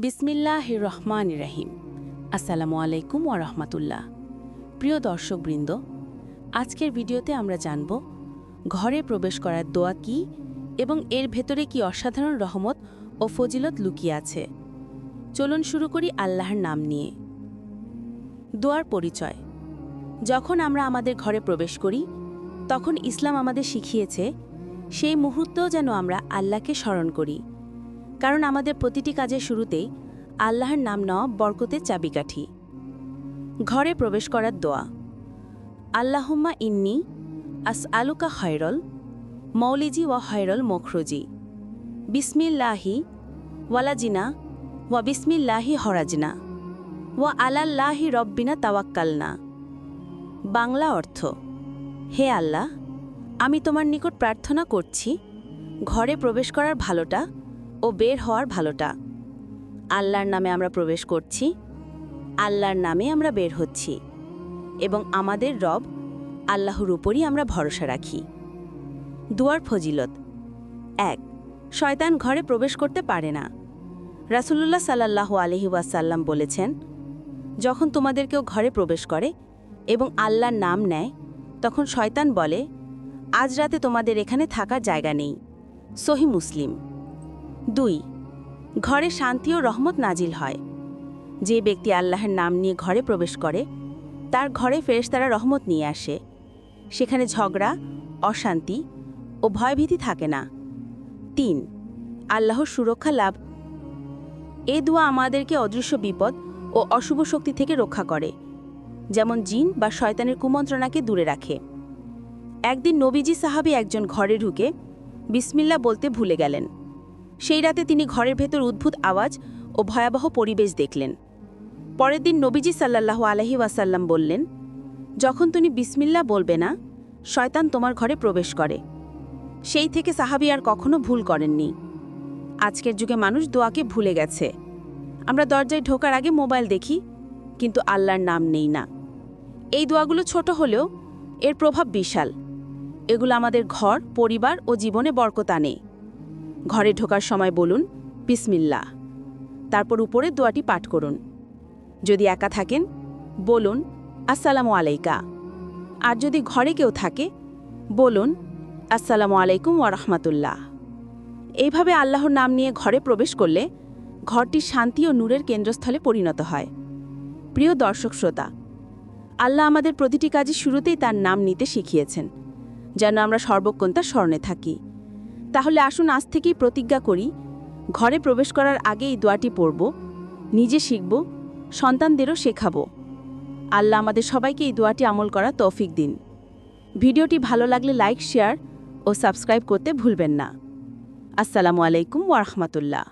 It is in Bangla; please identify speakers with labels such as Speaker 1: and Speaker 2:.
Speaker 1: বিসমিল্লাহির রহমানির রহিম। আসসালামু আলাইকুম ওয়া রাহমাতুল্লাহ। প্রিয় দর্শকবৃন্দ, আজকের ভিডিওতে আমরা জানব ঘরে প্রবেশ করার দোয়া কী এবং এর ভেতরে কি অসাধারণ রহমত ও ফজিলত লুকিয়ে আছে। চলুন শুরু করি আল্লাহর নাম নিয়ে। দোয়ার পরিচয়। যখন আমরা আমাদের ঘরে প্রবেশ করি, তখন ইসলাম আমাদের শিখিয়েছে সেই মুহূর্তেও যেন আমরা আল্লাহকে স্মরণ করি, কারণ আমাদের প্রতিটি কাজের শুরুতেই আল্লাহর নাম নেওয়া বরকতের চাবিকাঠি। ঘরে প্রবেশ করার দোয়া। আল্লাহুম্মা ইন্নি আসআলুকা খয়রল মৌলিজি ওয়া খয়রল মখরুজি বিসমিল্লাহি ওয়ালাজিনা ওয়া বিসমিল্লাহি হরাজনা ওয়া আলাল্লাহি রব্বিনা তাওয়াক্কালনা। বাংলা অর্থ: হে আল্লাহ, আমি তোমার নিকট প্রার্থনা করছি ঘরে প্রবেশ করার ভালোটা ও বের হওয়ার ভালোটা। আল্লাহর নামে আমরা প্রবেশ করছি, আল্লাহর নামে আমরা বের হচ্ছি এবং আমাদের রব আল্লাহর উপরই আমরা ভরসা রাখি। দুয়ার ফজিলত। ১. শয়তান ঘরে প্রবেশ করতে পারে না। রাসূলুল্লাহ সাল্লাল্লাহু আলাইহি ওয়াসাল্লাম বলেছেন, যখন তোমাদের কেউ ঘরে প্রবেশ করে এবং আল্লাহর নাম নেয়, তখন শয়তান বলে, আজ রাতে তোমাদের এখানে থাকার জায়গা নেই। সহিহ মুসলিম। ২. ঘরে শান্তি ও রহমত নাজিল হয়। যে ব্যক্তি আল্লাহর নাম নিয়ে ঘরে প্রবেশ করে, তার ঘরে ফেরেশতারা রহমত নিয়ে আসে। সেখানে ঝগড়া, অশান্তি ও ভয়ভীতি থাকে না। ৩. আল্লাহর সুরক্ষা লাভ। এ দোয়া আমাদেরকে অদৃশ্য বিপদ ও অশুভ শক্তি থেকে রক্ষা করে, যেমন জিন বা শয়তানের কুমন্ত্রণাকে দূরে রাখে। একদিন নবীজি সাহাবী একজন ঘরে ঢুকে বিসমিল্লাহ বলতে ভুলে গেলেন। সেই রাতে তিনি ঘরের ভেতর অদ্ভুত আওয়াজ ও ভয়াবহ পরিবেশ দেখলেন। পরের দিন নবীজি সাল্লাল্লাহু আলাইহি ওয়াসাল্লাম বললেন, যখন তুমি বিসমিল্লাহ বলবে না, শয়তান তোমার ঘরে প্রবেশ করে। সেই থেকে সাহাবী আর কখনো ভুল করেননি। আজকের যুগে মানুষ দোয়াকে ভুলে গেছে। আমরা দরজায় ঢোকার আগে মোবাইল দেখি, কিন্তু আল্লাহর নাম নেই না। এই দোয়াগুলো ছোট হলেও এর প্রভাব বিশাল। এগুলো আমাদের ঘর, পরিবার ও জীবনে বরকত আনে। ঘরে ঢোকার সময় বলুন বিসমিল্লাহ, তারপর উপরের দোয়াটি পাঠ করুন। যদি একা থাকেন, বলুন আসসালামু আলাইকা। আর যদি ঘরে কেউ থাকে, বলুন আসসালামু আলাইকুম ওয়া রাহমাতুল্লাহ। এইভাবে আল্লাহর নাম নিয়ে ঘরে প্রবেশ করলে ঘরটি শান্তি ও নূরের কেন্দ্রস্থলে পরিণত হয়। প্রিয় দর্শক শ্রোতা, আল্লাহ আমাদের প্রতিটি কাজের শুরুতেই তার নাম নিতে শিখিয়েছেন, যেন আমরা সর্বক্ষণ তার স্মরণে থাকি। তাহলে আসুন আজ থেকেই প্রতিজ্ঞা করি, ঘরে প্রবেশ করার আগে এই দোয়াটি পড়ব, নিজে শিখব, সন্তানদেরও শেখাব। আল্লাহ আমাদের সবাইকে এই দোয়াটি আমল করার তৌফিক দিন। ভিডিওটি ভালো লাগলে লাইক, শেয়ার ও সাবস্ক্রাইব করতে ভুলবেন না। আসসালামু আলাইকুম ওয়া রাহমাতুল্লাহ।